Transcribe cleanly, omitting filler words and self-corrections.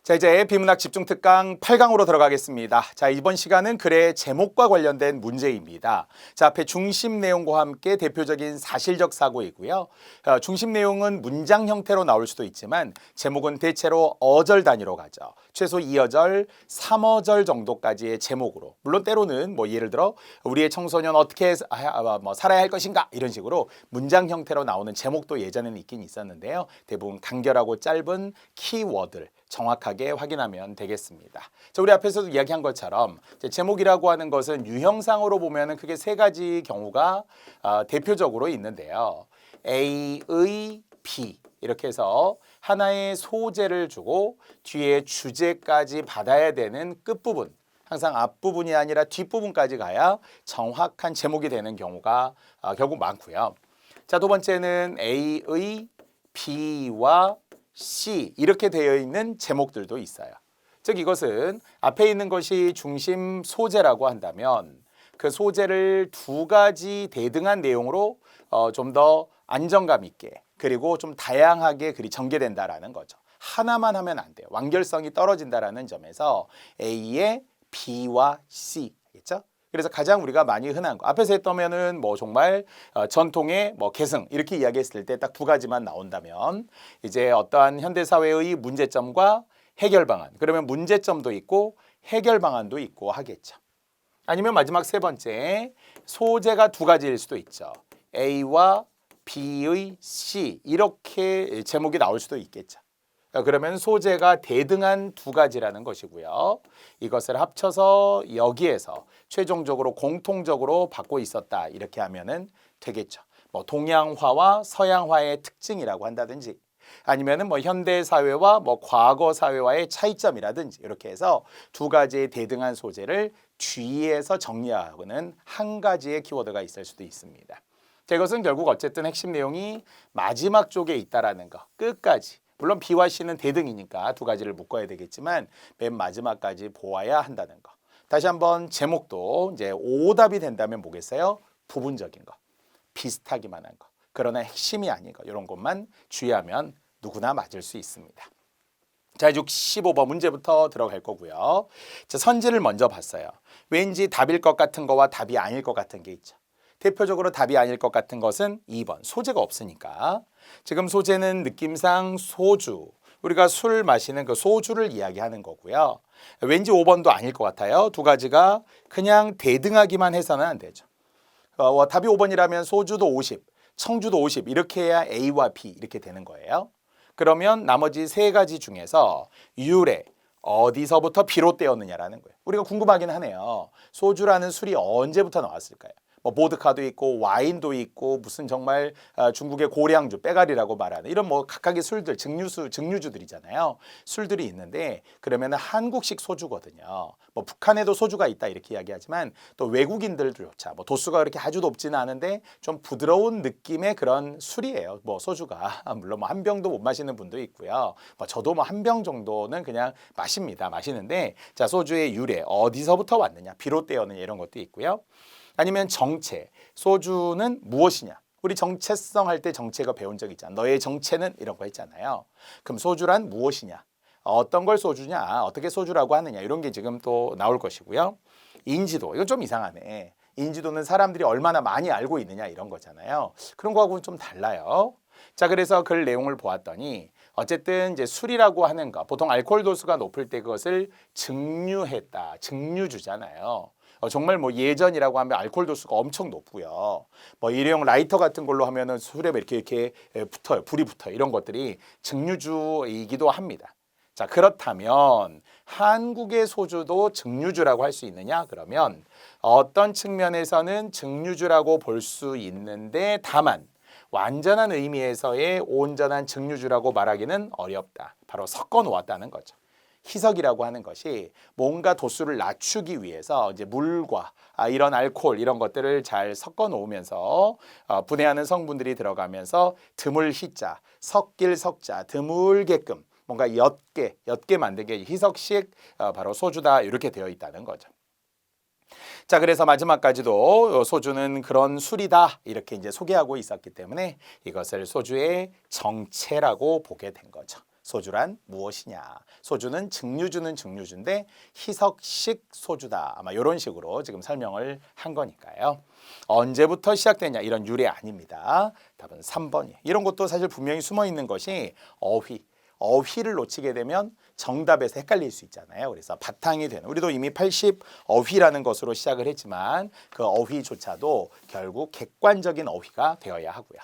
자, 이제 비문학 집중 특강 8강으로 들어가겠습니다. 자, 이번 시간은 글의 제목과 관련된 문제입니다. 자, 앞에 중심 내용과 함께 대표적인 사실적 사고이고요. 중심 내용은 문장 형태로 나올 수도 있지만 제목은 대체로 어절 단위로 가죠. 최소 2어절, 3어절 정도까지의 제목으로. 물론 때로는 뭐 예를 들어 우리의 청소년 어떻게 살아야 할 것인가 이런 식으로 문장 형태로 나오는 제목도 예전에는 있긴 있었는데요. 대부분 간결하고 짧은 키워드를 정확하게 확인하면 되겠습니다. 자, 우리 앞에서도 이야기한 것처럼 제목이라고 하는 것은 유형상으로 보면은 크게 세 가지 경우가 대표적으로 있는데요. A의 B 이렇게 해서 하나의 소재를 주고 뒤에 주제까지 받아야 되는 끝부분, 항상 앞부분이 아니라 뒷부분까지 가야 정확한 제목이 되는 경우가 결국 많고요. 자, 두 번째는 A의 B와 C 이렇게 되어 있는 제목들도 있어요. 즉 이것은 앞에 있는 것이 중심 소재라고 한다면 그 소재를 두 가지 대등한 내용으로 좀 더 안정감 있게 그리고 좀 다양하게 글이 전개된다라는 거죠. 하나만 하면 안 돼요. 완결성이 떨어진다라는 점에서 A의 B와 C 알겠죠? 그래서 가장 우리가 많이 흔한 거 앞에서 했다면은 뭐 정말 전통의 뭐 계승 이렇게 이야기했을 때 딱 두 가지만 나온다면 이제 어떠한 현대 사회의 문제점과 해결 방안 그러면 문제점도 있고 해결 방안도 있고 하겠죠. 아니면 마지막 세 번째 소재가 두 가지일 수도 있죠. A와 B의 C 이렇게 제목이 나올 수도 있겠죠. 그러면 소재가 대등한 두 가지라는 것이고요. 이것을 합쳐서 여기에서 최종적으로 공통적으로 받고 있었다 이렇게 하면은 되겠죠. 뭐 동양화와 서양화의 특징이라고 한다든지 아니면은 뭐 현대 사회와 뭐 과거 사회와의 차이점이라든지 이렇게 해서 두 가지의 대등한 소재를 뒤에서 정리하고는 한 가지의 키워드가 있을 수도 있습니다. 자, 이것은 결국 어쨌든 핵심 내용이 마지막 쪽에 있다라는 거 끝까지. 물론 B와 C는 대등이니까 두 가지를 묶어야 되겠지만 맨 마지막까지 보아야 한다는 거. 다시 한번 제목도 이제 오답이 된다면 뭐겠어요? 부분적인 거, 비슷하기만 한 거. 그러나 핵심이 아닌 거 이런 것만 주의하면 누구나 맞을 수 있습니다. 자, 65번 문제부터 들어갈 거고요. 자, 선지를 먼저 봤어요. 왠지 답일 것 같은 거와 답이 아닐 것 같은 게 있죠. 대표적으로 답이 아닐 것 같은 것은 2번 소재가 없으니까 지금 소재는 느낌상 소주 우리가 술 마시는 그 소주를 이야기하는 거고요. 왠지 5번도 아닐 것 같아요. 두 가지가 그냥 대등하기만 해서는 안 되죠. 답이 5번이라면 소주도 50, 청주도 50 이렇게 해야 A와 B 이렇게 되는 거예요. 그러면 나머지 세 가지 중에서 유래 어디서부터 비롯되었느냐라는 거예요. 우리가 궁금하긴 하네요. 소주라는 술이 언제부터 나왔을까요? 뭐 보드카도 있고 와인도 있고 무슨 정말 중국의 고량주, 빼가리라고 말하는 이런 뭐 각각의 술들, 증류주들이잖아요. 술들이 있는데 그러면 한국식 소주거든요. 뭐 북한에도 소주가 있다 이렇게 이야기하지만 또 외국인들조차 뭐 도수가 그렇게 아주 높지는 않은데 좀 부드러운 느낌의 그런 술이에요. 뭐 소주가 물론 뭐 한 병도 못 마시는 분도 있고요. 뭐 저도 뭐 한 병 정도는 그냥 마시는데 자 소주의 유래 어디서부터 왔느냐, 비롯되었느냐 이런 것도 있고요. 아니면 정체, 소주는 무엇이냐? 우리 정체성 할 때 정체가 배운 적 있잖아. 너의 정체는 이런 거 있잖아요. 그럼 소주란 무엇이냐? 어떤 걸 소주냐? 어떻게 소주라고 하느냐? 이런 게 지금 또 나올 것이고요. 인지도, 이건 좀 이상하네. 인지도는 사람들이 얼마나 많이 알고 있느냐 이런 거잖아요. 그런 거하고는 좀 달라요. 자, 그래서 글 내용을 보았더니 어쨌든 이제 술이라고 하는 거, 보통 알코올 도수가 높을 때 그것을 증류했다, 증류주잖아요. 정말 뭐 예전이라고 하면 알코올 도수가 엄청 높고요. 뭐 일회용 라이터 같은 걸로 하면은 술에 이렇게 붙어요. 불이 붙어요. 이런 것들이 증류주이기도 합니다. 자, 그렇다면 한국의 소주도 증류주라고 할 수 있느냐? 그러면 어떤 측면에서는 증류주라고 볼 수 있는데 다만 완전한 의미에서의 온전한 증류주라고 말하기는 어렵다. 바로 섞어 놓았다는 거죠. 희석이라고 하는 것이 뭔가 도수를 낮추기 위해서 이제 물과 이런 알코올 이런 것들을 잘 섞어 놓으면서 분해하는 성분들이 들어가면서 드물 희자, 섞일 석자, 드물게끔 뭔가 옅게 만들게 희석식 바로 소주다 이렇게 되어 있다는 거죠. 자, 그래서 마지막까지도 소주는 그런 술이다 이렇게 이제 소개하고 있었기 때문에 이것을 소주의 정체라고 보게 된 거죠. 소주란 무엇이냐? 소주는 증류주는 증류주인데 희석식 소주다. 아마 이런 식으로 지금 설명을 한 거니까요. 언제부터 시작되냐? 이런 유래 아닙니다. 답은 3번이에요. 이런 것도 사실 분명히 숨어 있는 것이 어휘. 어휘를 놓치게 되면 정답에서 헷갈릴 수 있잖아요. 그래서 바탕이 되는, 우리도 이미 80 어휘라는 것으로 시작을 했지만 그 어휘조차도 결국 객관적인 어휘가 되어야 하고요.